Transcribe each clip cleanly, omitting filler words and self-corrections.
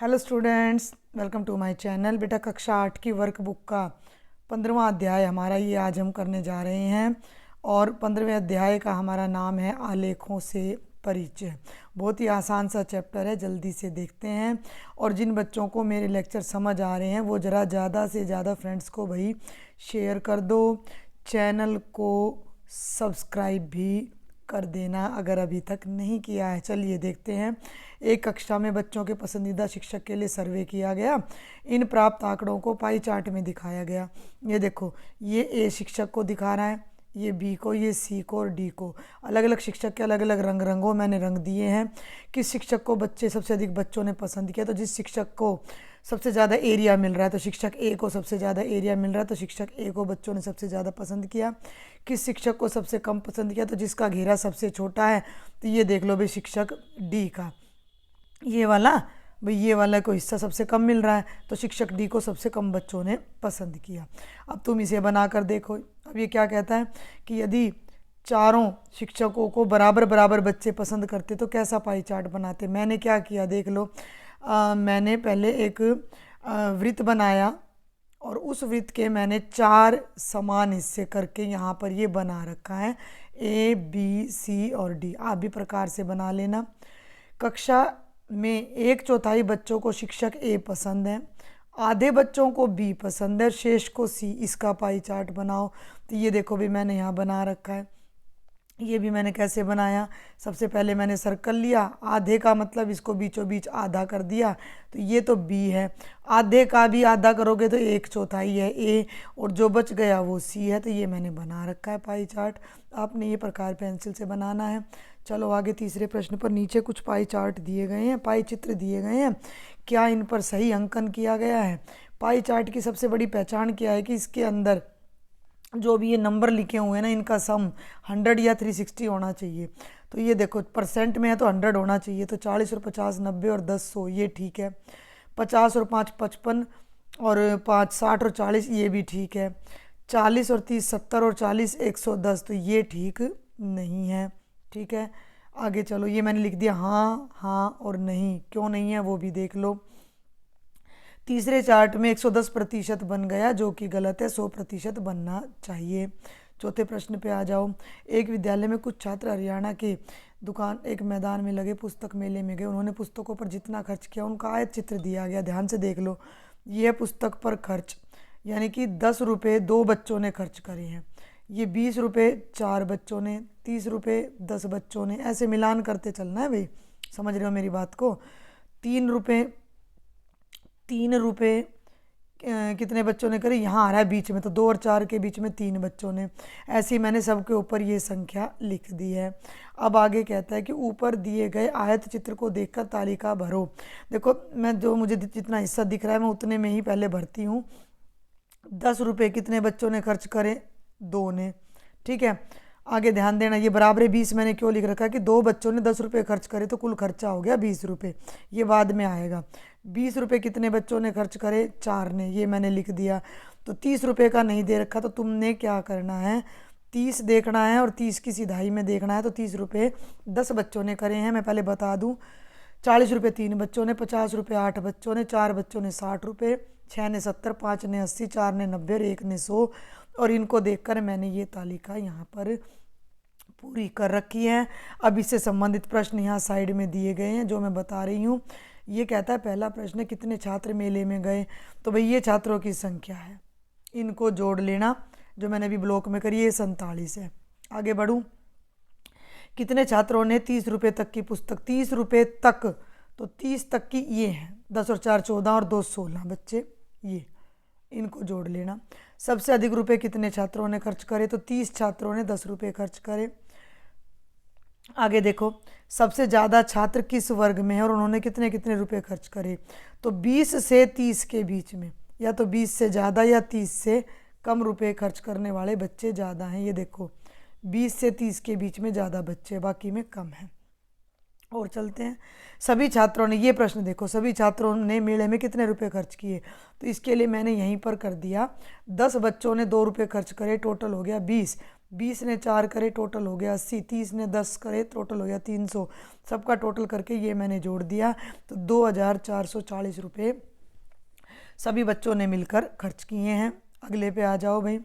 Hello students, welcome to my channel. बेटा कक्षा 8 की वर्कबुक का 15वां अध्याय हमारा ये आज हम करने जा रहे हैं और 15वें अध्याय का हमारा नाम है आलेखों से परिचय। बहुत ही आसान सा चैप्टर है, जल्दी से देखते हैं। और जिन बच्चों को मेरे लेक्चर समझ आ रहे हैं वो ज़रा ज़्यादा से ज़्यादा फ्रेंड्स को भाई शेयर कर दो, चैनल को सब्सक्राइब भी कर देना अगर अभी तक नहीं किया है। चलिए देखते हैं। एक कक्षा में बच्चों के पसंदीदा शिक्षक के लिए सर्वे किया गया। इन प्राप्त आंकड़ों को पाई चार्ट में दिखाया गया। ये देखो, ये ए शिक्षक को दिखा रहा है, ये बी को, ये सी को और डी को। अलग अलग शिक्षक के अलग अलग रंगों मैंने रंग दिए हैं। किस शिक्षक को सबसे अधिक बच्चों ने पसंद किया, तो जिस शिक्षक को सबसे ज़्यादा एरिया मिल रहा है तो शिक्षक ए को सबसे ज़्यादा एरिया मिल रहा है तो शिक्षक ए को बच्चों ने सबसे ज़्यादा पसंद किया। किस शिक्षक को सबसे कम पसंद किया, तो जिसका घेरा सबसे छोटा है तो ये देख लो भाई शिक्षक डी का, ये वाला भाई, ये वाला को हिस्सा सबसे कम मिल रहा है तो शिक्षक डी को सबसे कम बच्चों ने पसंद किया। अब तुम इसे बनाकर देखो। अब ये क्या कहता है कि यदि चारों शिक्षकों को बराबर बराबर बच्चे पसंद करते तो कैसा पाई चार्ट बनाते। मैंने क्या किया देख लो। मैंने पहले एक वृत्त बनाया और उस वृत्त के मैंने 4 समान हिस्से करके यहाँ पर ये बना रखा है, ए बी सी और डी। आप भी प्रकार से बना लेना। कक्षा में 1/4 बच्चों को शिक्षक ए पसंद है, आधे बच्चों को बी पसंद है, शेष को सी। इसका पाई चार्ट बनाओ। तो ये देखो भी मैंने यहाँ बना रखा है। ये भी मैंने कैसे बनाया, सबसे पहले मैंने सर्कल लिया, आधे का मतलब इसको बीचों बीच आधा कर दिया तो ये तो बी है। आधे का भी आधा करोगे तो 1/4 है ए, और जो बच गया वो सी है। तो ये मैंने बना रखा है पाई चार्ट। आपने ये प्रकार पेंसिल से बनाना है। चलो आगे तीसरे प्रश्न पर। नीचे कुछ पाई चार्ट दिए गए हैं, पाई चित्र दिए गए हैं, क्या इन पर सही अंकन किया गया है। पाई चार्ट की सबसे बड़ी पहचान क्या है कि इसके अंदर जो भी ये नंबर लिखे हुए हैं ना, इनका सम 100 या 360 होना चाहिए। तो ये देखो परसेंट में है तो 100 होना चाहिए। तो 40 और 50 90 और 10 100, ये ठीक है। 50 और 5 55 और 5 60 और 40, ये भी ठीक है। 40 और 30 70 और 40 110, तो ये ठीक नहीं है। ठीक है, आगे चलो। ये मैंने लिख दिया हाँ हाँ और नहीं, क्यों नहीं है वो भी देख लो। तीसरे चार्ट में 110% बन गया, जो कि गलत है, 100% बनना चाहिए। चौथे प्रश्न पे आ जाओ। एक विद्यालय में कुछ छात्र हरियाणा के दुकान एक मैदान में लगे पुस्तक मेले में गए। उन्होंने पुस्तकों पर जितना खर्च किया उनका आयत चित्र दिया गया। ध्यान से देख लो। ये पुस्तक पर खर्च, यानी कि 10 रुपये 2 बच्चों ने खर्च करे हैं। ये 20 रुपये 4 बच्चों ने, 30 रुपये 10 बच्चों ने, ऐसे मिलान करते चलना है भाई। समझ रहे हो मेरी बात को। 3 रुपये कितने बच्चों ने करी, यहाँ आ रहा है बीच में, तो 2 और 4 के बीच में 3 बच्चों ने। ऐसे ही मैंने सबके ऊपर ये संख्या लिख दी है। अब आगे कहता है कि ऊपर दिए गए आयत चित्र को देखकर तालिका भरो। देखो, मैं जो मुझे जितना हिस्सा दिख रहा है मैं उतने में ही पहले भरती हूँ। 10 रुपये कितने बच्चों ने खर्च करे, 2 ने। ठीक है, आगे ध्यान देना। ये बराबर 20 मैंने क्यों लिख रखा है कि 2 बच्चों ने 10 रुपये खर्च करे तो कुल खर्चा हो गया 20 रुपये। ये बाद में आएगा। 20 रुपये कितने बच्चों ने खर्च करे, 4 ने, ये मैंने लिख दिया। तो 30 रुपये का नहीं दे रखा, तो तुमने क्या करना है, 30 देखना है और 30 की सिधाई में देखना है। तो 30 रुपये 10 बच्चों ने करे हैं, मैं पहले बता दूँ। 40 रुपये 3 बच्चों ने, 50 रुपये 8 बच्चों ने, 4 बच्चों ने 60 रुपये, 6 ने 70, 5 ने 80, 4 ने 90 और 1 ने 100। और इनको देखकर मैंने ये तालिका यहाँ पर पूरी कर रखी है। अब इससे संबंधित प्रश्न यहाँ साइड में दिए गए हैं जो मैं बता रही हूँ। ये कहता है पहला प्रश्न, कितने छात्र मेले में गए। तो भाई ये छात्रों की संख्या है, इनको जोड़ लेना। जो मैंने अभी ब्लॉक में करी, ये 47 है। आगे बढ़ूँ। कितने छात्रों ने 30 रुपये तक की पुस्तक, 30 रुपये तक, तो 30 तक की ये है, 10 और 4 14 और 2 16 बच्चे, ये इनको जोड़ लेना। सबसे अधिक रुपए कितने छात्रों ने खर्च करे, तो 30 छात्रों ने 10 रुपये खर्च करे। आगे देखो, सबसे ज़्यादा छात्र किस वर्ग में है और उन्होंने कितने कितने रुपए खर्च करे। तो 20 से 30 के बीच में, या तो 20 से ज़्यादा या 30 से कम रुपए खर्च करने वाले बच्चे ज़्यादा हैं। ये देखो, 20 से 30 के बीच में ज़्यादा बच्चे, बाकी में कम है। और चलते हैं। सभी छात्रों ने, ये प्रश्न देखो, सभी छात्रों ने मेले में कितने रुपए खर्च किए। तो इसके लिए मैंने यहीं पर कर दिया, 10 बच्चों ने 2 रुपये खर्च करे, टोटल हो गया 20। 20 ने 4 करे टोटल हो गया 80, 30 ने 10 करे टोटल हो गया 300, सबका टोटल करके ये मैंने जोड़ दिया तो 2440 रुपये सभी बच्चों ने मिलकर खर्च किए हैं। अगले पे आ जाओ भाई।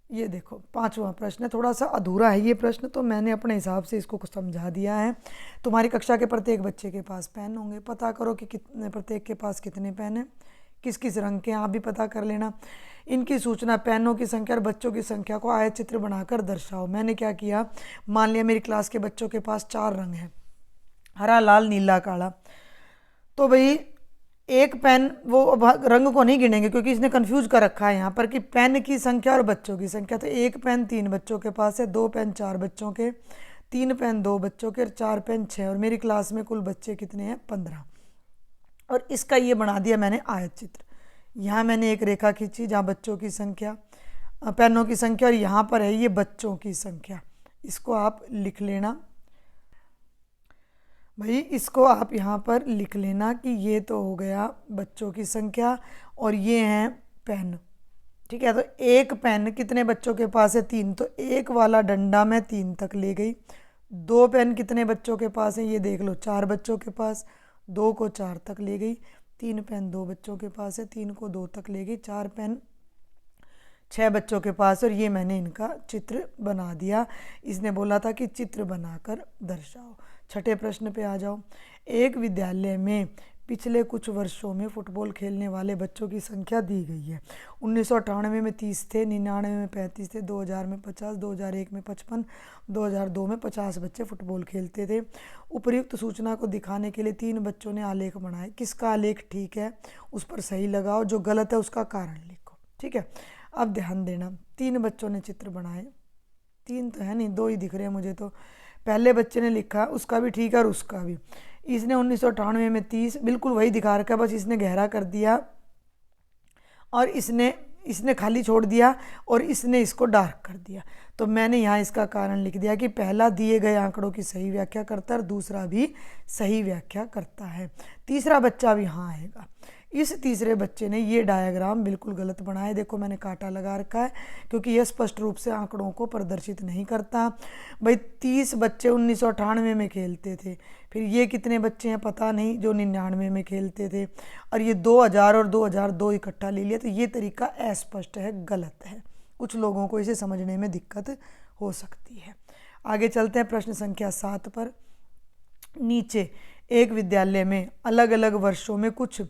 ये देखो 5वां प्रश्न है, थोड़ा सा अधूरा है ये प्रश्न, तो मैंने अपने हिसाब से इसको कुछ समझा दिया है। तुम्हारी कक्षा के प्रत्येक बच्चे के पास पेन होंगे, पता करो कि कितने प्रत्येक के पास कितने पेन हैं, किस किस रंग के हैं, आप भी पता कर लेना। इनकी सूचना पेनों की संख्या और बच्चों की संख्या को आयत चित्र बनाकर दर्शाओ। मैंने क्या किया, मान लिया मेरी क्लास के बच्चों के पास 4 रंग हैं, हरा, लाल, नीला, काला। तो भाई एक पेन, वो रंग को नहीं गिनेंगे क्योंकि इसने कंफ्यूज कर रखा है यहाँ पर कि पेन की संख्या और बच्चों की संख्या। तो एक पेन 3 बच्चों के पास है, 2 पेन 4 बच्चों के, 3 पेन 2 बच्चों के और 4 पेन 6, और मेरी क्लास में कुल बच्चे कितने हैं 15। और इसका ये बना दिया मैंने आयत चित्र। यहाँ मैंने एक रेखा खींची जहाँ बच्चों की संख्या, पेनों की संख्या, और यहाँ पर है ये बच्चों की संख्या। इसको आप लिख लेना भाई, इसको आप यहाँ पर लिख लेना कि ये तो हो गया बच्चों की संख्या और ये हैं पेन। ठीक है, तो एक पेन कितने बच्चों के पास है 3, तो एक वाला डंडा मैं 3 तक ले गई। 2 पेन कितने बच्चों के पास है ये देख लो, 4 बच्चों के पास, 2 को 4 तक ले गई। 3 पेन 2 बच्चों के पास है, 3 को 2 तक ले गई। 4 पेन 6 बच्चों के पास, और ये मैंने इनका चित्र बना दिया। इसने बोला था कि चित्र बनाकर दर्शाओ। छठे प्रश्न पे आ जाओ। एक विद्यालय में पिछले कुछ वर्षों में फुटबॉल खेलने वाले बच्चों की संख्या दी गई है। 1998 में 30 थे, 99 में 35 थे, 2000 में 50, 2001 में 55, 2002 में 50 बच्चे फुटबॉल खेलते थे। उपर्युक्त सूचना को दिखाने के लिए 3 बच्चों ने आलेख बनाए। किसका आलेख ठीक है उस पर सही लगाओ, जो गलत है उसका कारण लिखो। ठीक है, अब ध्यान देना, 3 बच्चों ने चित्र बनाए, 3 तो है नहीं, 2 ही दिख रहे हैं मुझे। तो पहले बच्चे ने लिखा उसका भी ठीक है और उसका भी। इसने 1998 में 30 बिल्कुल वही दिखा रखा है, बस इसने गहरा कर दिया और इसने खाली छोड़ दिया और इसने इसको डार्क कर दिया। तो मैंने यहाँ इसका कारण लिख दिया कि पहला दिए गए आंकड़ों की सही व्याख्या करता है और दूसरा भी सही व्याख्या करता है। तीसरा बच्चा भी यहाँ आएगा। इस तीसरे बच्चे ने ये डायग्राम बिल्कुल गलत बनाया। देखो मैंने कांटा लगा रखा है क्योंकि यह स्पष्ट रूप से आंकड़ों को प्रदर्शित नहीं करता। भाई 30 बच्चे 1998 में खेलते थे, फिर ये कितने बच्चे हैं पता नहीं जो 99 में खेलते थे, और ये 2000 और 2002 इकट्ठा ले लिया। तो ये तरीका अस्पष्ट है, गलत है। कुछ लोगों को इसे समझने में दिक्कत हो सकती है। आगे चलते हैं प्रश्न संख्या 7 पर। नीचे एक विद्यालय में अलग अलग वर्षों में कुछ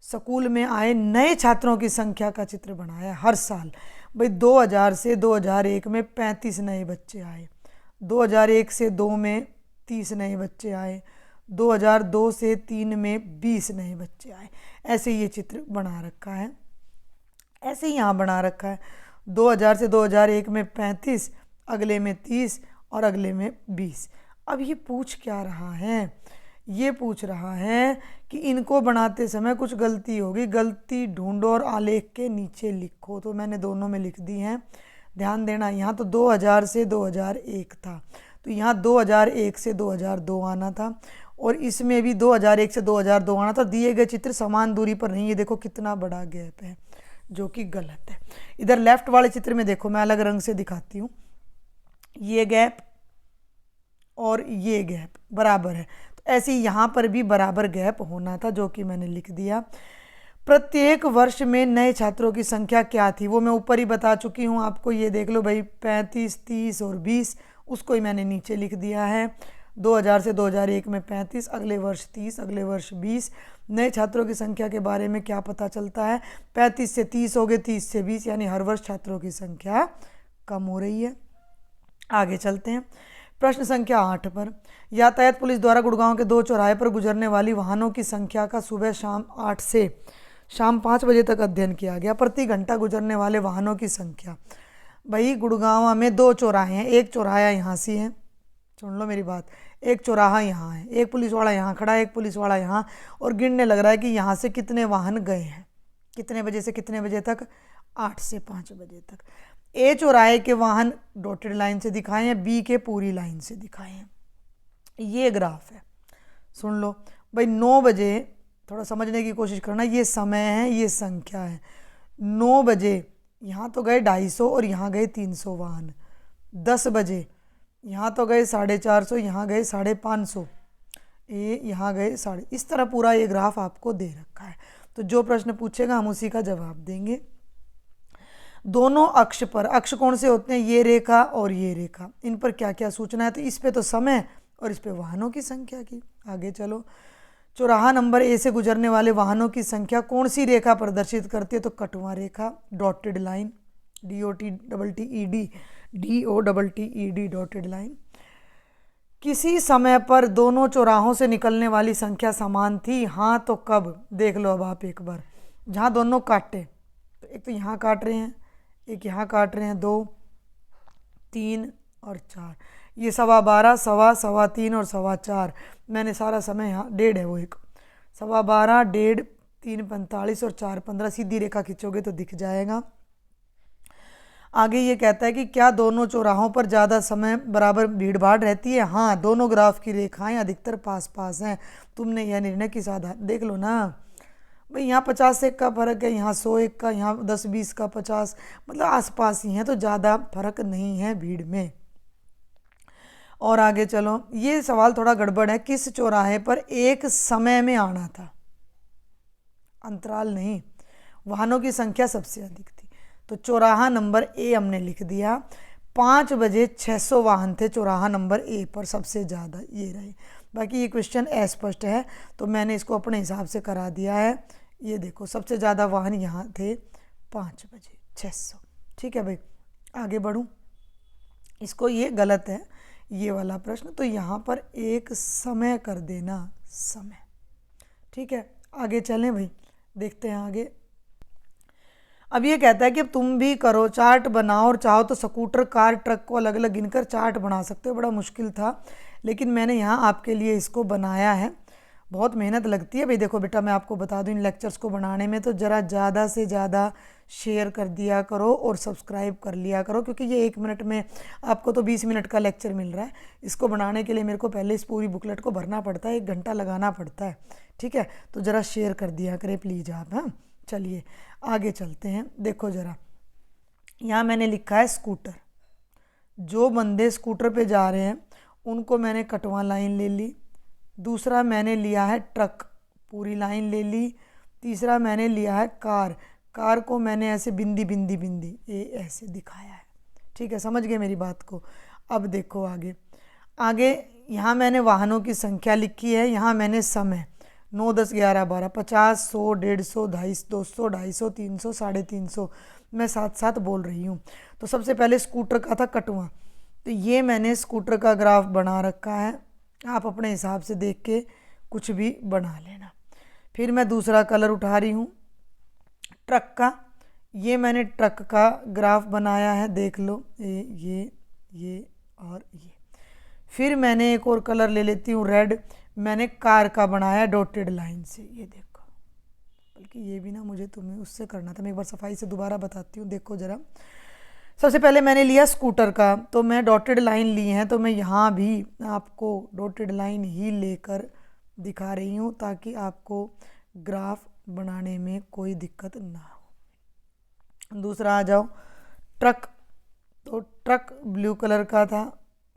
स्कूल में आए नए छात्रों की संख्या का चित्र बनाया हर साल। भाई 2000 से 2001 में 35 नए बच्चे आए, 2001 से 2 में 30 नए बच्चे आए, 2002 से 3 में 20 नए बच्चे आए। ऐसे ये चित्र बना रखा है, ऐसे ही यहाँ बना रखा है। 2000 से 2001 में 35, अगले में 30 और अगले में 20। अब ये पूछ क्या रहा है, ये पूछ रहा है कि इनको बनाते समय कुछ गलती होगी, गलती ढूंढो और आलेख के नीचे लिखो। तो मैंने दोनों में लिख दी हैं। ध्यान देना, यहाँ तो 2000 से 2001 था, तो यहाँ 2001 से 2002 आना था, और इसमें भी 2001 से 2002 आना था। दिए गए चित्र समान दूरी पर नहीं है, देखो कितना बड़ा गैप है, जो कि गलत है। इधर लेफ्ट वाले चित्र में देखो, मैं अलग रंग से दिखाती हूँ, ये गैप और ये गैप बराबर है। ऐसे ही यहाँ पर भी बराबर गैप होना था, जो कि मैंने लिख दिया। प्रत्येक वर्ष में नए छात्रों की संख्या क्या थी वो मैं ऊपर ही बता चुकी हूँ आपको। ये देख लो भाई, 35, 30 और 20, उसको ही मैंने नीचे लिख दिया है। 2000 से 2001 में 35, अगले वर्ष 30, अगले वर्ष 20। नए छात्रों की संख्या के बारे में क्या पता चलता है, 35 से 30 हो गए, 30 से 20, यानी हर वर्ष छात्रों की संख्या कम हो रही है। आगे चलते हैं प्रश्न संख्या 8 पर। यातायात पुलिस द्वारा गुड़गांव के 2 चौराहे पर गुजरने वाली वाहनों की संख्या का सुबह शाम 8 से शाम 5 बजे तक अध्ययन किया गया। प्रति घंटा गुजरने वाले वाहनों की संख्या। भाई गुड़गांव में 2 चौराहे हैं, एक चौराहा यहाँ से है, सुन लो मेरी बात, एक चौराहा यहाँ है, एक पुलिस वाला यहाँ खड़ा है, एक पुलिस वाला यहाँ, और गिनने लग रहा है कि यहाँ से कितने वाहन गए हैं, कितने बजे से कितने बजे तक, 8 से 5 बजे तक। ए चौराहे के वाहन डॉटेड लाइन से दिखाए हैं, बी के पूरी लाइन से दिखाए हैं। ये ग्राफ है, सुन लो भाई। 9 बजे, थोड़ा समझने की कोशिश करना, ये समय है, ये संख्या है। 9 बजे यहाँ तो गए 250 और यहाँ गए 300 वाहन। 10 बजे यहाँ तो गए 450, यहाँ गए 550, ये यहाँ गए साढ़े, इस तरह पूरा ये ग्राफ आपको दे रखा है। तो जो प्रश्न पूछेगा हम उसी का जवाब देंगे। दोनों अक्ष पर, अक्ष कौन से होते हैं, ये रेखा और ये रेखा, इन पर क्या क्या सूचना है, तो इस पे तो समय और इस पे वाहनों की संख्या की। आगे चलो, चौराहा नंबर ए से गुजरने वाले वाहनों की संख्या कौन सी रेखा प्रदर्शित करती है, तो कटवां रेखा, dotted line, DOTTED dotted line. किसी समय पर दोनों चौराहों से निकलने वाली संख्या समान थी, हाँ तो कब, देख लो अब आप एक बार, जहाँ दोनों काटे, तो एक तो यहाँ काट रहे हैं, एक यहाँ काट रहे हैं, 2, 3 और 4, ये 12.25, सवा 3 और 4.25, मैंने सारा समय यहाँ 1.5 है, वो एक 12.25, 1.5, 3:45 और 4:15, सीधी रेखा खींचोगे तो दिख जाएगा। आगे ये कहता है कि क्या दोनों चौराहों पर ज़्यादा समय बराबर भीड़ भाड़ रहती है, हाँ दोनों ग्राफ की रेखाएं अधिकतर पास पास हैं। तुमने यह निर्णय किस आधार, देख लो ना भाई, यहाँ 50 से 1 का फ़र्क है, यहाँ 100-1 का, यहाँ 10-20 का 50, मतलब आसपास ही हैं, तो ज़्यादा फर्क नहीं है भीड़ में। और आगे चलो, ये सवाल थोड़ा गड़बड़ है, किस चौराहे पर एक समय में आना था, अंतराल नहीं, वाहनों की संख्या सबसे अधिक थी, तो चौराहा नंबर ए हमने लिख दिया। 5 बजे 600 वाहन थे चौराहा नंबर ए पर, सबसे ज़्यादा ये रहे। बाकी ये क्वेश्चन अस्पष्ट है तो मैंने इसको अपने हिसाब से करा दिया है। ये देखो सबसे ज़्यादा वाहन यहाँ थे 5 बजे 600। ठीक है भाई, आगे बढ़ूँ, इसको ये गलत है ये वाला प्रश्न, तो यहाँ पर एक समय कर देना, समय। ठीक है, आगे चलें भाई, देखते हैं आगे। अब ये कहता है कि अब तुम भी करो, चार्ट बनाओ, और चाहो तो स्कूटर, कार, ट्रक को अलग अलग गिनकर चार्ट बना सकते हो। बड़ा मुश्किल था लेकिन मैंने यहाँ आपके लिए इसको बनाया है। बहुत मेहनत लगती है भाई। देखो बेटा, मैं आपको बता दूँ, इन लेक्चर्स को बनाने में तो ज़रा ज़्यादा से ज़्यादा शेयर कर दिया करो और सब्सक्राइब कर लिया करो, क्योंकि ये 1 मिनट में, आपको तो 20 मिनट का लेक्चर मिल रहा है। इसको बनाने के लिए मेरे को पहले इस पूरी बुकलेट को भरना पड़ता है, 1 घंटा लगाना पड़ता है। ठीक है, तो ज़रा शेयर कर दिया करें प्लीज़ आप। हाँ, चलिए आगे चलते हैं। देखो ज़रा, यहाँ मैंने लिखा है स्कूटर। जो बंदे स्कूटर पे जा रहे हैं उनको मैंने कटवा लाइन ले ली। दूसरा मैंने लिया है ट्रक, पूरी लाइन ले ली। तीसरा मैंने लिया है कार, कार को मैंने ऐसे बिंदी बिंदी बिंदी ये ऐसे दिखाया है। ठीक है, समझ गए मेरी बात को। अब देखो आगे, आगे यहाँ मैंने वाहनों की संख्या लिखी है, यहाँ मैंने समय 9, 10, 11, 12, 50, 100, 150, 250, 200, 250, 300, 350, मैं साथ साथ बोल रही हूँ। तो सबसे पहले स्कूटर का था कटवा, तो ये मैंने स्कूटर का ग्राफ बना रखा है। आप अपने हिसाब से देख के कुछ भी बना लेना। फिर मैं दूसरा कलर उठा रही हूँ ट्रक का, ये मैंने ट्रक का ग्राफ बनाया है, देख लो, ये और ये। फिर मैंने एक और कलर ले लेती हूँ रेड, मैंने कार का बनाया डॉटेड लाइन से, ये देखो। बल्कि ये भी ना मुझे तुम्हें उससे करना था, मैं एक बार सफाई से दोबारा बताती हूँ। देखो ज़रा, सबसे पहले मैंने लिया स्कूटर का, तो मैं डॉटेड लाइन ली हैं, तो मैं यहाँ भी आपको डॉटेड लाइन ही लेकर दिखा रही हूँ ताकि आपको ग्राफ बनाने में कोई दिक्कत ना हो। दूसरा आ जाओ ट्रक, तो ट्रक ब्लू कलर का था,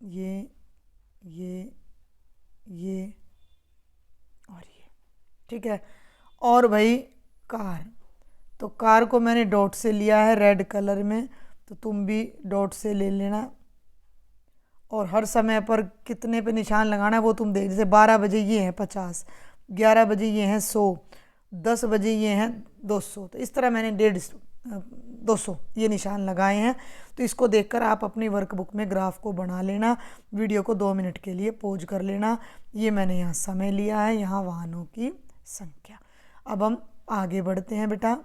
ये और ये। ठीक है, और भाई कार, तो कार को मैंने डॉट से लिया है रेड कलर में, तो तुम भी डॉट से ले लेना। और हर समय पर कितने पे निशान लगाना है वो तुम देख, जैसे 12 बजे ये हैं 50, 11 बजे ये हैं 100, 10 बजे ये हैं 200, तो इस तरह मैंने 150, 200 ये निशान लगाए हैं। तो इसको देखकर आप अपनी वर्कबुक में ग्राफ को बना लेना। वीडियो को 2 मिनट के लिए पॉज कर लेना। ये मैंने यहाँ समय लिया है, यहाँ वाहनों की संख्या। अब हम आगे बढ़ते हैं बेटा।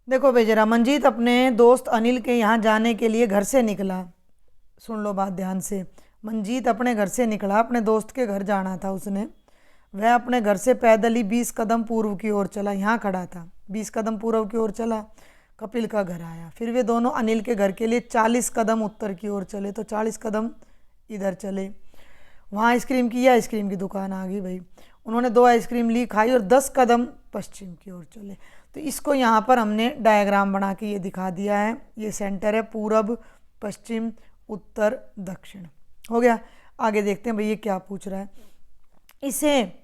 देखो भाई जरा, मंजीत अपने दोस्त अनिल के यहाँ जाने के लिए घर से निकला। सुन लो बात ध्यान से। मंजीत अपने घर से निकला, अपने दोस्त के घर जाना था उसने। वह अपने घर से पैदल ही 20 कदम पूर्व की ओर चला, यहाँ खड़ा था, 20 कदम पूर्व की ओर चला, कपिल का घर आया। फिर वे दोनों अनिल के घर के लिए 40 कदम उत्तर की ओर चले, तो 40 कदम इधर चले। वहाँ आइसक्रीम की, या आइसक्रीम की दुकान आ गई भाई। उन्होंने 2 आइसक्रीम ली, खाई और 10 कदम पश्चिम की ओर चले। तो इसको यहाँ पर हमने डायग्राम बना के ये दिखा दिया है। ये सेंटर है, पूरब, पश्चिम, उत्तर, दक्षिण। हो गया। आगे देखते हैं भाई ये क्या पूछ रहा है। इसे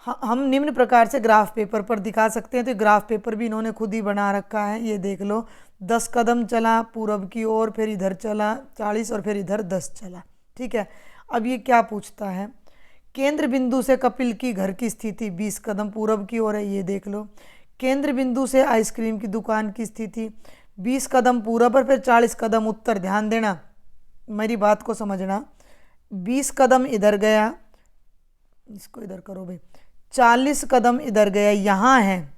हम निम्न प्रकार से ग्राफ पेपर पर दिखा सकते हैं। तो ग्राफ पेपर भी इन्होंने खुद ही बना रखा है। ये देख लो, 10 कदम चला पूरब की ओर, फिर इधर चला 40 और फिर इधर 10 चला। ठीक है। अब ये क्या पूछता है, केंद्र बिंदु से कपिल की घर की स्थिति 20 कदम पूरब की ओर है। ये देख लो, केंद्र बिंदु से आइसक्रीम की दुकान की स्थिति 20 कदम पूरब और फिर 40 कदम उत्तर। ध्यान देना, मेरी बात को समझना। 20 कदम इधर गया, इसको इधर करो भाई, 40 कदम इधर गया, यहाँ है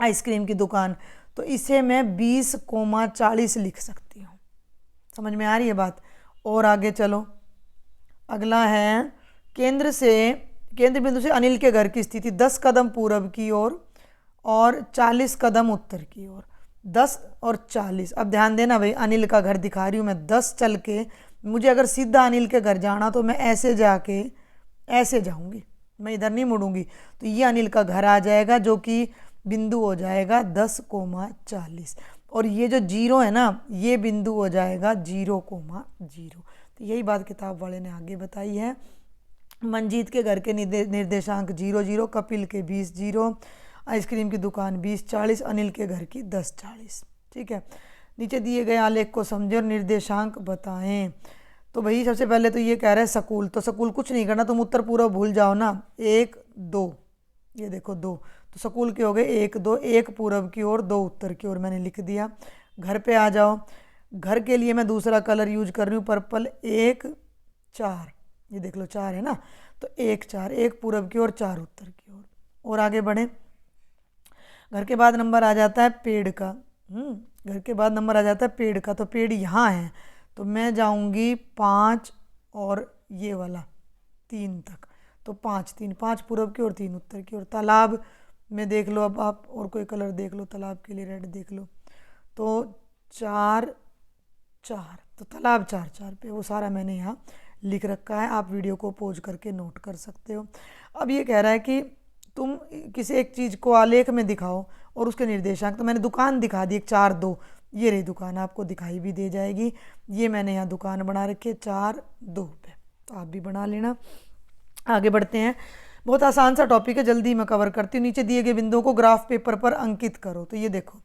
आइसक्रीम की दुकान। तो इसे मैं 20,40 लिख सकती हूँ। समझ में आ रही है बात। और आगे चलो, अगला है केंद्र बिंदु से अनिल के घर की स्थिति 10 कदम पूरब की ओर और 40 कदम उत्तर की ओर। 10 और 40। अब ध्यान देना भाई, अनिल का घर दिखा रही हूँ मैं। 10 चल के मुझे अगर सीधा अनिल के घर जाना तो मैं ऐसे जाके ऐसे जाऊंगी, मैं इधर नहीं मुड़ूंगी। तो ये अनिल का घर आ जाएगा, जो कि बिंदु हो जाएगा 10,40। और ये जो 0 है ना, ये बिंदु हो जाएगा 0,0। तो यही बात किताब वाले ने आगे बताई है। मंजीत के घर के निर्देशांक 0,0, कपिल के 20,0, आइसक्रीम की दुकान 20,40, अनिल के घर की 10,40। ठीक है। नीचे दिए गए आलेख को समझें और निर्देशांक बताएं। तो भाई सबसे पहले तो ये कह रहा है सकूल। तो सकूल कुछ नहीं करना, तुम उत्तर पूर्व भूल जाओ ना। 1, 2, ये देखो 2। तो सकूल के हो गए 1, 2, 1 पूर्व की ओर 2 उत्तर की ओर, मैंने लिख दिया। घर पे आ जाओ। घर के लिए मैं दूसरा कलर यूज कर रही हूँ, पर्पल। 1, 4, ये देख लो 4 है ना। तो 1, 4, 1 पूर्व की ओर 4 उत्तर की ओर। और आगे बढ़े। घर के बाद नंबर आ जाता है पेड़ का। घर के बाद नंबर आ जाता है पेड़ का। तो पेड़ यहाँ है, तो मैं जाऊंगी 5 और ये वाला 3 तक। तो 5, 3, 5 पूरब की और 3 उत्तर की ओर। तालाब में देख लो, अब आप और कोई कलर देख लो, तालाब के लिए रेड देख लो। तो 4, 4, तो तालाब 4, 4 पे, वो सारा मैंने यहाँ लिख रखा है। आप वीडियो को पॉज करके नोट कर सकते हो। अब ये कह रहा है कि तुम किसी एक चीज़ को आलेख में दिखाओ और उसके निर्देशांक। तो मैंने दुकान दिखा दी, 4, 2, ये रही दुकान, आपको दिखाई भी दे जाएगी। ये मैंने यहाँ दुकान बना रखी है 4, 2 पे, तो आप भी बना लेना। आगे बढ़ते हैं। बहुत आसान सा टॉपिक है, जल्दी मैं कवर करती हूँ। नीचे दिए गए बिंदुओं को ग्राफ पेपर पर अंकित करो। तो ये देखो,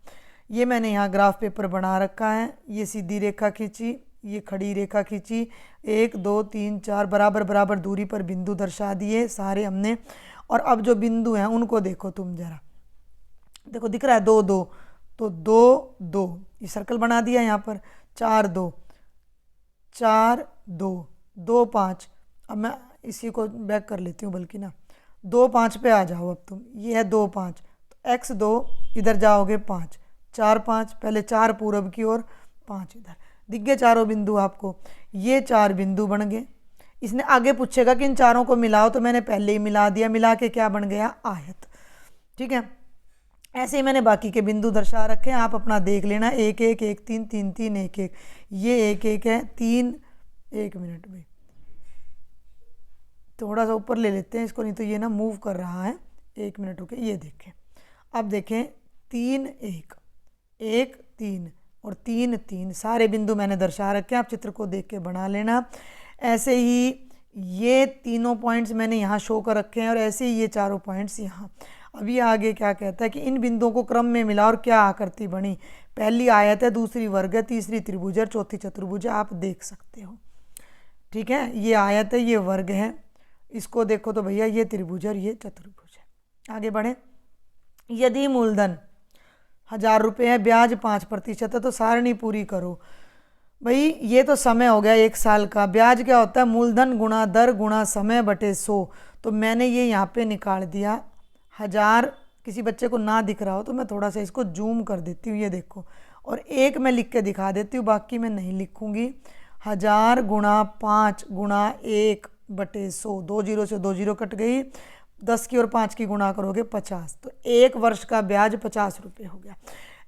ये मैंने यहाँ ग्राफ पेपर बना रखा है। ये सीधी रेखा खींची, ये खड़ी रेखा खींची, 1, 2, 3, 4 बराबर बराबर दूरी पर बिंदु दर्शा दिए सारे हमने। और अब जो बिंदु हैं उनको देखो तुम जरा, देखो दिख रहा है 2, 2, तो 2, 2, ये सर्कल बना दिया यहाँ पर। 4, 2, 4, 2, 2, 5। अब मैं इसी को बैक कर लेती हूँ बल्कि ना। 2, 5 पे आ जाओ अब तुम। ये है 2, 5, तो x 2 इधर जाओगे 5, 4, 5, पहले 4 पूरब की ओर, 5 इधर। दिख गए चारों बिंदु आपको। ये 4 बिंदु बन गए। इसने आगे पूछेगा कि इन चारों को मिलाओ, तो मैंने पहले ही मिला दिया। मिला के क्या बन गया, आयत। ठीक है। ऐसे ही मैंने बाकी के बिंदु दर्शा रखे हैं, आप अपना देख लेना। 1, 1, 1, 3, 3, 3, 1, 1, ये 1, 1 है। 3, 1 मिनट में थोड़ा सा ऊपर ले लेते हैं इसको, नहीं तो ये ना मूव कर रहा है। 1 मिनट रुके, ये देखें। अब देखें 3, 1, 1, 3 और 3, 3, सारे बिंदु मैंने दर्शा रखे हैं। आप चित्र को देख के बना लेना। ऐसे ही ये तीनों पॉइंट्स मैंने यहाँ शो कर रखे हैं और ऐसे ही ये चारों पॉइंट्स यहाँ। अब ये आगे क्या कहता है कि इन बिंदुओं को क्रम में मिला और क्या आकृति बनी। पहली आयत है, दूसरी वर्ग है, तीसरी त्रिभुज है, चौथी चतुर्भुज है। आप देख सकते हो। ठीक है। ये आयत है, ये वर्ग है। इसको देखो तो भैया ये त्रिभुज है और ये चतुर्भुज है। आगे बढ़े। यदि मूलधन 1000 रुपये है, ब्याज 5% है, तो सारणी पूरी करो। भाई ये तो समय हो गया 1 साल का। ब्याज क्या होता है, मूलधन गुणा दर गुणा समय बटे 100। तो मैंने ये यहाँ पे निकाल दिया। 1000 किसी बच्चे को ना दिख रहा हो तो मैं थोड़ा सा इसको जूम कर देती हूँ, ये देखो। और 1 मैं लिख के दिखा देती हूँ, बाकी मैं नहीं लिखूँगी। 1000 गुणा 5 गुणा 1 बटे 100, 2 0 से 2 0 कट गई। 10 की और 5 की गुणा करोगे 50, तो 1 वर्ष का ब्याज 50 रुपये हो गया।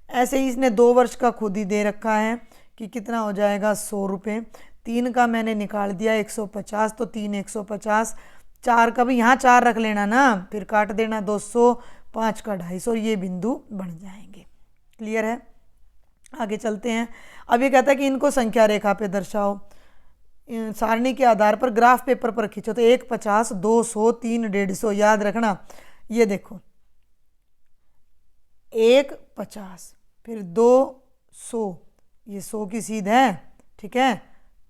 ऐसे ही इसने 2 वर्ष का खुद ही दे रखा है कि कितना हो जाएगा 100 रुपये। 3 का मैंने निकाल दिया 150, तो 3 150, 4 का भी यहाँ 4 रख लेना ना, फिर काट देना 200, 5 का 250 और ये बिंदु बन जाएंगे। क्लियर है? आगे चलते हैं। अब ये कहता है कि इनको संख्या रेखा पे दर्शाओ। सारणी के आधार पर ग्राफ पेपर पर खींचो। तो 1 50, 200, 3 150। याद रखना, ये देखो 1 50, फिर 200, ये 100 की सीध है, ठीक है,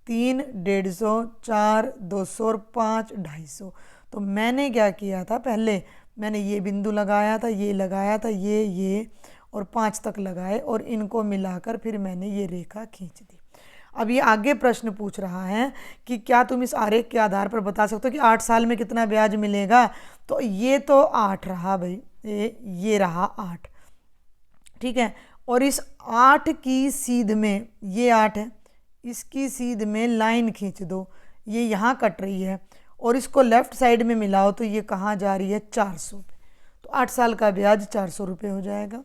3 150, 4 200 और 5 250। तो मैंने क्या किया था, पहले मैंने ये बिंदु लगाया था, ये लगाया था, ये और 5 तक लगाए और इनको मिलाकर फिर मैंने ये रेखा खींच दी। अब ये आगे प्रश्न पूछ रहा है कि क्या तुम इस आरेख के आधार पर बता सकते हो कि 8 साल में कितना ब्याज मिलेगा। तो ये तो 8 रहा भाई, ये रहा 8, ठीक है, और इस 8 की सीध में, ये 8 है, इसकी सीध में लाइन खींच दो, ये यहाँ कट रही है और इसको लेफ्ट साइड में मिलाओ तो ये कहाँ जा रही है, 400 पे। तो 8 साल का ब्याज 400 रुपये हो जाएगा।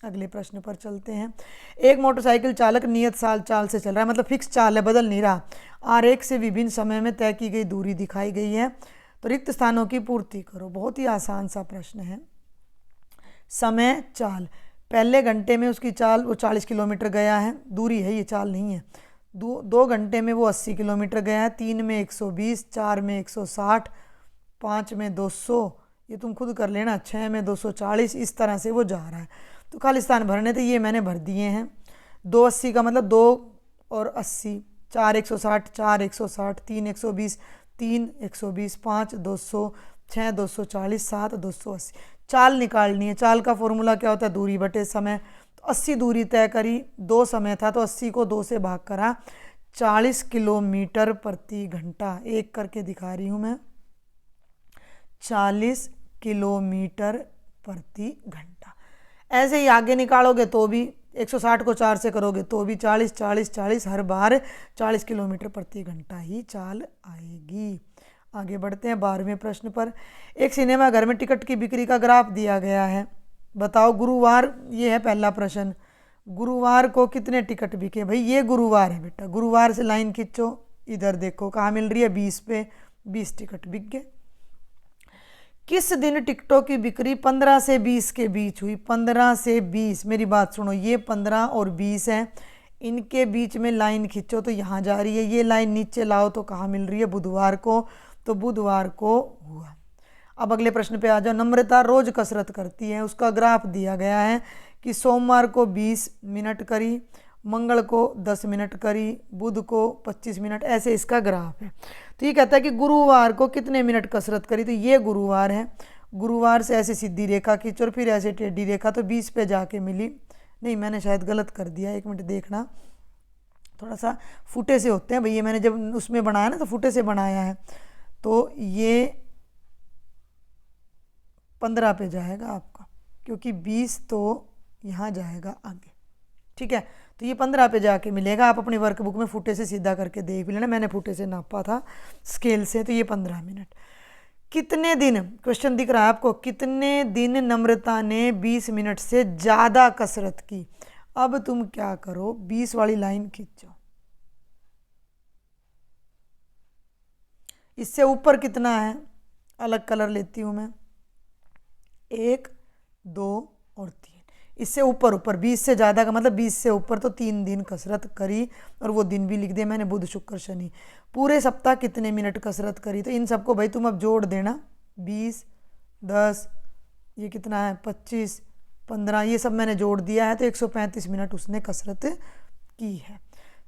अगले प्रश्न पर चलते हैं। एक मोटरसाइकिल चालक नियत चाल से चल रहा है, मतलब फिक्स चाल है, बदल नहीं रहा। आरेख से विभिन्न समय में तय की गई दूरी दिखाई गई है, तो रिक्त स्थानों की पूर्ति करो। बहुत ही आसान सा प्रश्न है। समय चाल, पहले घंटे में उसकी चाल वो 40 किलोमीटर गया है, दूरी है, ये चाल नहीं है। 2 घंटे में वो 80 किलोमीटर गया है, 3 में 120, 4 में 160, 5 में 200, ये तुम खुद कर लेना, 6 में 240, इस तरह से वो जा रहा है। तो खाली स्थान भरने थे, ये मैंने भर दिए हैं। 280 का मतलब 2 और 80, 4 160, 4 160, 3 120, 3 120, 5 200, 6 240, 7 280। चाल निकालनी है। चाल का फॉर्मूला क्या होता है, दूरी बटे समय। तो 80 दूरी तय करी, 2 समय था तो 80 को 2 से भाग करा, 40 किलोमीटर प्रति घंटा। एक करके दिखा रही हूँ मैं, 40 किलोमीटर प्रति घंटा। ऐसे ही आगे निकालोगे तो भी 160 को 4 से करोगे तो भी 40 40 40, हर बार 40 किलोमीटर प्रति घंटा ही चाल आएगी। आगे बढ़ते हैं 12वें प्रश्न पर। एक सिनेमा घर में टिकट की बिक्री का ग्राफ दिया गया है। बताओ गुरुवार, ये है पहला प्रश्न, गुरुवार को कितने टिकट बिके। भाई ये गुरुवार है बेटा, गुरुवार से लाइन खींचो, इधर देखो कहाँ मिल रही है, 20 पे 20 टिकट बिक गए। किस दिन टिकटों की बिक्री 15 से 20 के बीच हुई। 15 से 20, मेरी बात सुनो, ये 15 और 20 है, इनके बीच में लाइन खींचो तो यहाँ जा रही है, ये लाइन नीचे लाओ तो कहाँ मिल रही है, बुधवार को। तो बुधवार को हुआ। अब अगले प्रश्न पे आ जाओ। नम्रता रोज कसरत करती है, उसका ग्राफ दिया गया है कि सोमवार को 20 मिनट करी, मंगल को 10 मिनट करी, बुध को 25 मिनट, ऐसे इसका ग्राफ है। तो ये कहता है कि गुरुवार को कितने मिनट कसरत करी। तो ये गुरुवार है, गुरुवार से ऐसे सीधी रेखा खींचो और फिर ऐसे टेढ़ी रेखा, तो 20 पे जाके मिली। नहीं, मैंने शायद गलत कर दिया, 1 मिनट देखना, थोड़ा सा फुटे से होते हैं भैया, मैंने जब उसमें बनाया ना तो फुटे से बनाया है। तो ये 15 पे जाएगा आपका, क्योंकि 20 तो यहाँ जाएगा आगे, ठीक है। तो ये 15 पे जाके मिलेगा। आप अपनी वर्कबुक में फुटे से सीधा करके देख भी लेना, मैंने फुटे से नापा था स्केल से। तो ये 15 मिनट। कितने दिन, क्वेश्चन दिख रहा है आपको, कितने दिन नम्रता ने 20 मिनट से ज़्यादा कसरत की। अब तुम क्या करो, 20 वाली लाइन खींचो, इससे ऊपर कितना है, अलग कलर लेती हूँ मैं, 1 2 और 3, इससे ऊपर ऊपर 20 से ज़्यादा का मतलब 20 से ऊपर, तो 3 दिन कसरत करी। और वो दिन भी लिख दिया मैंने, बुध शुक्र शनि। पूरे सप्ताह कितने मिनट कसरत करी। तो इन सबको भाई तुम अब जोड़ देना, 20 10, ये कितना है 25 15, ये सब मैंने जोड़ दिया है, तो 135 मिनट उसने कसरत की है।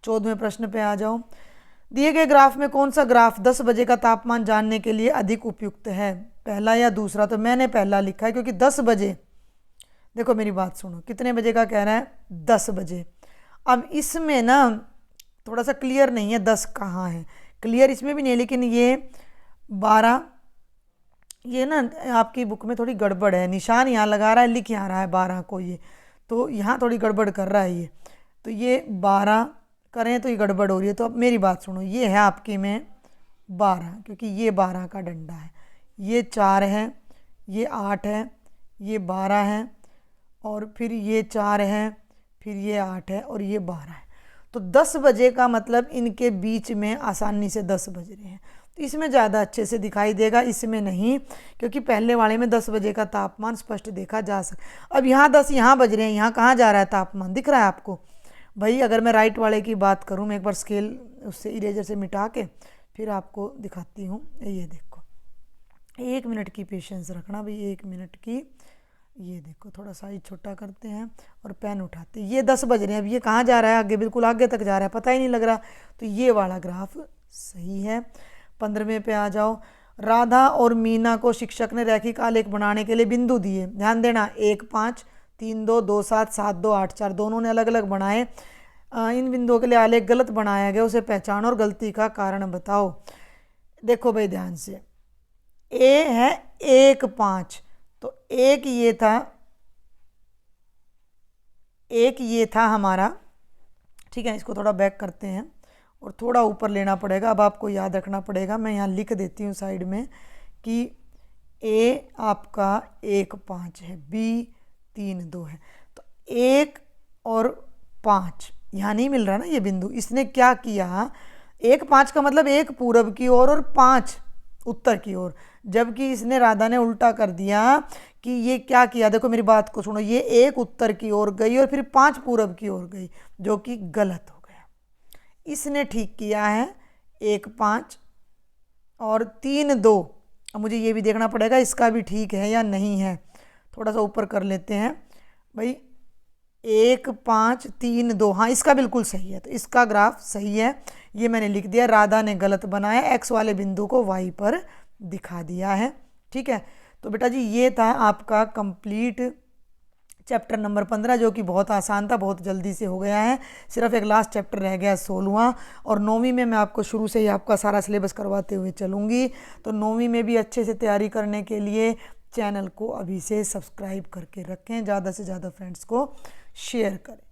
14वें प्रश्न पे आ जाओ। दिए गए ग्राफ में कौन सा ग्राफ 10 बजे का तापमान जानने के लिए अधिक उपयुक्त है, पहला या दूसरा। तो मैंने पहला लिखा है, क्योंकि 10 बजे, देखो मेरी बात सुनो, कितने बजे का कह रहा है, 10 बजे। अब इसमें ना थोड़ा सा क्लियर नहीं है 10 कहाँ है, क्लियर इसमें भी नहीं है, लेकिन ये 12, ये ना आपकी बुक में थोड़ी गड़बड़ है, निशान यहाँ लगा रहा है, लिख यहाँ रहा है 12 को, ये तो यहाँ थोड़ी गड़बड़ कर रहा है ये। तो ये 12 करें तो ये गड़बड़ हो रही है। तो अब मेरी बात सुनो, ये है आपकी में 12, क्योंकि ये 12 का डंडा है, ये 4 है, ये 8 है, ये 12 है, और फिर ये 4 है, फिर ये 8 है, और ये 12 है। तो 10 बजे का मतलब इनके बीच में आसानी से 10 बज रहे हैं। तो इसमें ज़्यादा अच्छे से दिखाई देगा, इसमें नहीं, क्योंकि पहले वाले में 10 बजे का तापमान स्पष्ट देखा जा सकता। अब यहाँ 10 यहाँ बज रहे हैं, यहाँ कहाँ जा रहा है तापमान, दिख रहा है आपको भाई? अगर मैं राइट वाले की बात करूँ, मैं एक बार स्केल उससे इरेजर से मिटा के फिर आपको दिखाती हूँ। ये देखो, 1 मिनट की पेशेंस रखना भाई, 1 मिनट की। ये देखो, थोड़ा साइज छोटा करते हैं और पेन उठाते हैं। ये 10 बज रहे हैं, अब ये कहाँ जा रहा है? आगे, बिल्कुल आगे तक जा रहा है, पता ही नहीं लग रहा। तो ये वाला ग्राफ सही है। 15वें पे आ जाओ। राधा और मीना को शिक्षक ने रैखिक आलेख बनाने के लिए बिंदु दिए। ध्यान देना, 1 5 3 2 2 7 7 2 8 4, दोनों ने अलग अलग बनाए। इन बिंदुओं के लिए आलेख गलत बनाया गया, उसे पहचानो और गलती का कारण बताओ। देखो भाई ध्यान से, ए है 1 5, तो एक ये था हमारा, ठीक है। इसको थोड़ा बैक करते हैं और थोड़ा ऊपर लेना पड़ेगा। अब आपको याद रखना पड़ेगा, मैं यहाँ लिख देती हूँ साइड में कि ए आपका 1 5 है, बी 3 2 है। तो 1 और 5 यहाँ नहीं मिल रहा ना ये बिंदु। इसने क्या किया, 1 5 का मतलब 1 पूरब की ओर और 5 उत्तर की ओर, जबकि इसने, राधा ने उल्टा कर दिया कि ये क्या किया, देखो मेरी बात को सुनो, ये 1 उत्तर की ओर गई और फिर 5 पूरब की ओर गई, जो कि गलत हो गया। इसने ठीक किया है 1 5 और 3 2। अब मुझे ये भी देखना पड़ेगा इसका भी ठीक है या नहीं है। थोड़ा सा ऊपर कर लेते हैं भाई, 1 5 3 2, हाँ इसका बिल्कुल सही है। तो इसका ग्राफ सही है, ये मैंने लिख दिया। राधा ने गलत बनाया, एक्स वाले बिंदु को वाई पर दिखा दिया है, ठीक है। तो बेटा जी ये था आपका कंप्लीट चैप्टर नंबर 15, जो कि बहुत आसान था, बहुत जल्दी से हो गया है। सिर्फ एक लास्ट चैप्टर रह गया 16वां, और 9वीं में मैं आपको शुरू से ही आपका सारा सिलेबस करवाते हुए चलूँगी। तो 9वीं में भी अच्छे से तैयारी करने के लिए चैनल को अभी से सब्सक्राइब करके रखें, ज़्यादा से ज़्यादा फ्रेंड्स को शेयर करें।